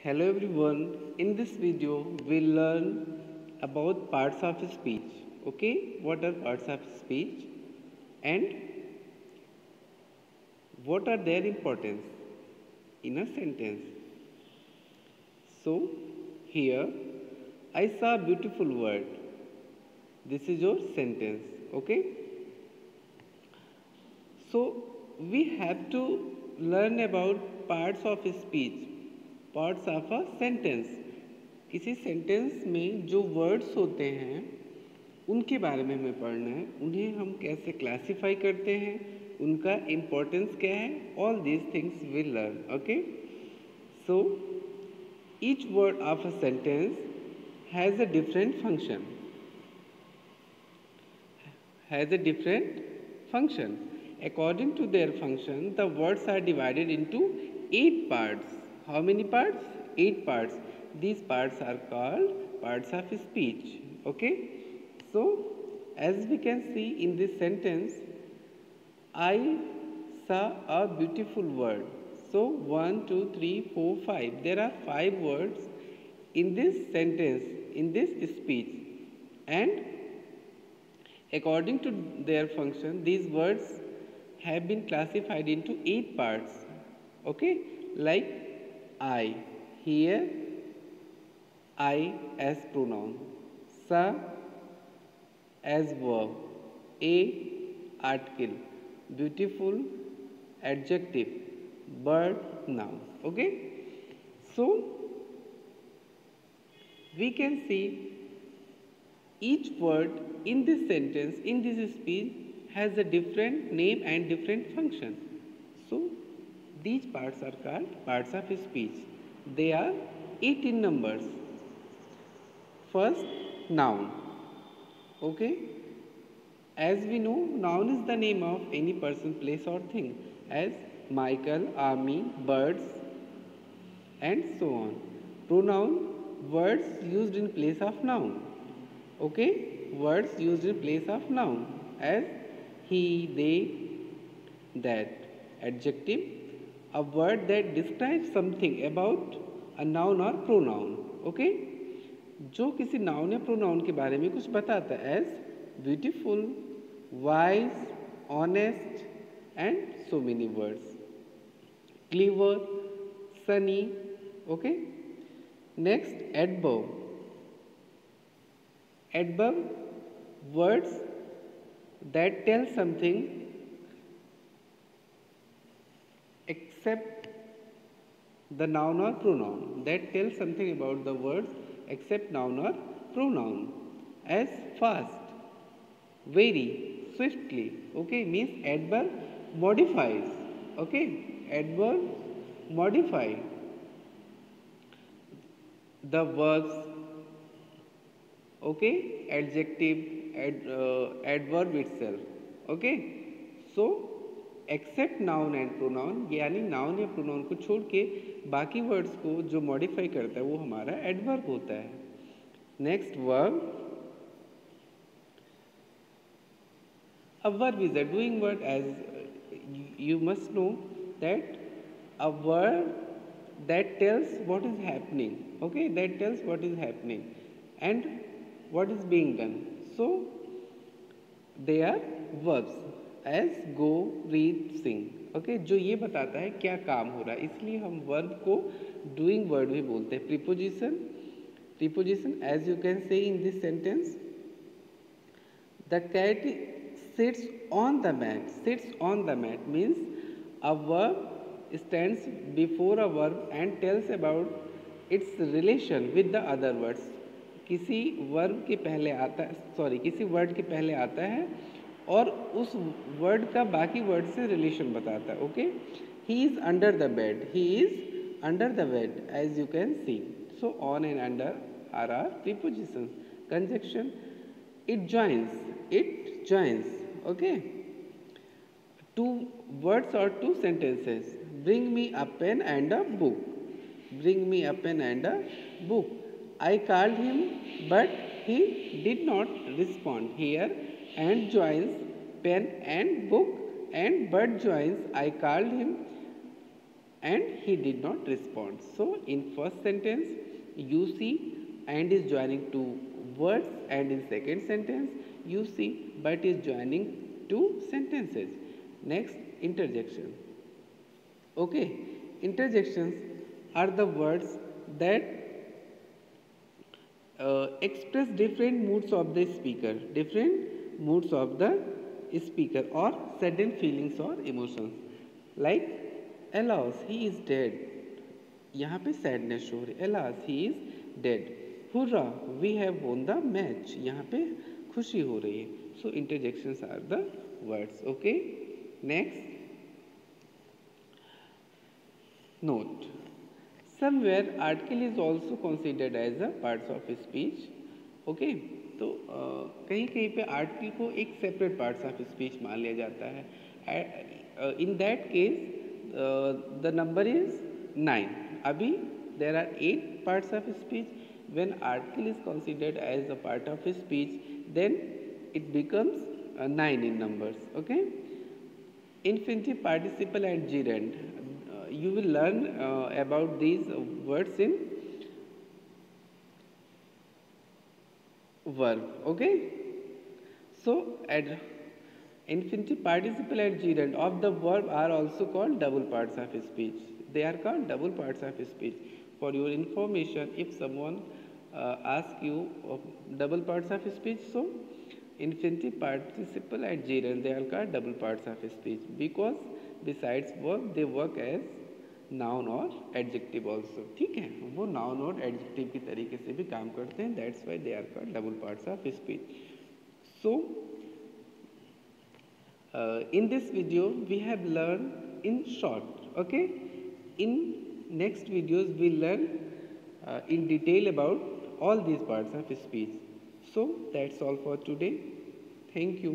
Hello everyone. In this video, we'll learn about parts of speech. Okay, what are parts of speech and what are their importance in a sentence? So, here I saw a beautiful word. This is your sentence. Okay, so we have to learn about parts of speech, parts of a sentence. किसी sentence में जो words होते हैं उनके बारे में हमें पढ़ना है, उन्हें हम कैसे क्लासिफाई करते हैं, उनका इम्पोर्टेंस क्या है, all these things will learn. Okay, so each word of a sentence has a different function. has a different function. According to their function, the words are divided into 8 parts. How many parts? 8 parts. These parts are called parts of speech. Okay? So, as we can see in this sentence, I saw a beautiful word. So, 1, 2, 3, 4, 5. There are 5 words in this sentence, in this speech. And according to their function, these words have been classified into 8 parts. Okay, like I. Here, I as pronoun, sa as verb, a article, beautiful adjective, bird noun. Okay, so we can see each word in this sentence, in this speech, has a different name and different function. So, these parts are called parts of speech. They are 18 numbers. First, noun. Okay? As we know, noun is the name of any person, place or thing, as Michael, army, birds, and so on. Pronoun, words used in place of noun. Okay, words used in place of noun as he, they, that. Adjective, a word that describes something about a noun or pronoun. Okay, जो किसी noun या pronoun के बारे में कुछ बताता है as beautiful, wise, honest and so many words. Clever, sunny. Okay, next, adverb. Adverb, words that tell something except the noun or pronoun, that tell something about the words except noun or pronoun, as fast, very, swiftly. Okay, means adverb modifies. Okay, adverb modify the verbs. Okay, adjective, adverb itself. Okay, so except noun and pronoun, यानी noun या pronoun को छोड़ के बाकी words को जो modify करता है वो हमारा adverb होता है. Next, verb. A verb is a doing word, as you must know that a word that tells what is happening. Okay, that tells what is happening and what is being done. So, they are verbs as go, read, sing. Okay, जो ये बताता है क्या काम हो रहा है, इसलिए हम verb को doing word भी बोलते हैं. Preposition, preposition, as you can say in this sentence, the cat sits on the mat. Sits on the mat means a verb stands before a verb and tells about its relation with the other words. किसी verb के पहले आता है, किसी word के पहले आता है और उस वर्ड का बाकी वर्ड से रिलेशन बताता है. Okay, he is under the bed. He is under the bed, as you can see. So on and under are prepositions. Conjunction, it joins. It joins. Okay, 2 words or 2 sentences. Bring me a pen and a book. Bring me a pen and a book. I called him, but he did not respond. Here, and joins pen and book, and but joins I called him and he did not respond. So in first sentence you see and is joining to words, and in second sentence you see but is joining two sentences. Next, interjection. Okay, interjections are the words that express different moods of the speaker, different moods of the speaker, or sudden feelings or emotions. Like, alas, he is dead. यहाँ पे sadness show हो रही है, alas, he is dead. Hurrah, we have won the match. यहाँ पे खुशी हो रही है. So interjections are the words. Okay. Next, note. Somewhere article is also considered as a parts of speech. Okay. तो कहीं कहीं पे आर्टिकल को एक सेपरेट पार्ट्स ऑफ स्पीच मान लिया जाता है. In that case the number is 9. अभी there are 8 parts of speech. When article is considered as a part of speech, then it becomes 9 in numbers. Okay. Infinitive participle and gerund. You will learn about these words in verb. Okay. So infinitive participle and gerund of the verb are also called double parts of speech. They are called double parts of speech. For your information, if someone asks you double parts of speech, so infinitive participle and gerund, they are called double parts of speech, because besides verb they work as noun और adjective also. ठीक है, वो noun और adjective की तरीके से भी काम करते हैं. That's why they are called double parts of speech. So in this video we have learned in short. Okay. In next videos we'll learn in detail about all these parts of speech. So that's all for today. Thank you.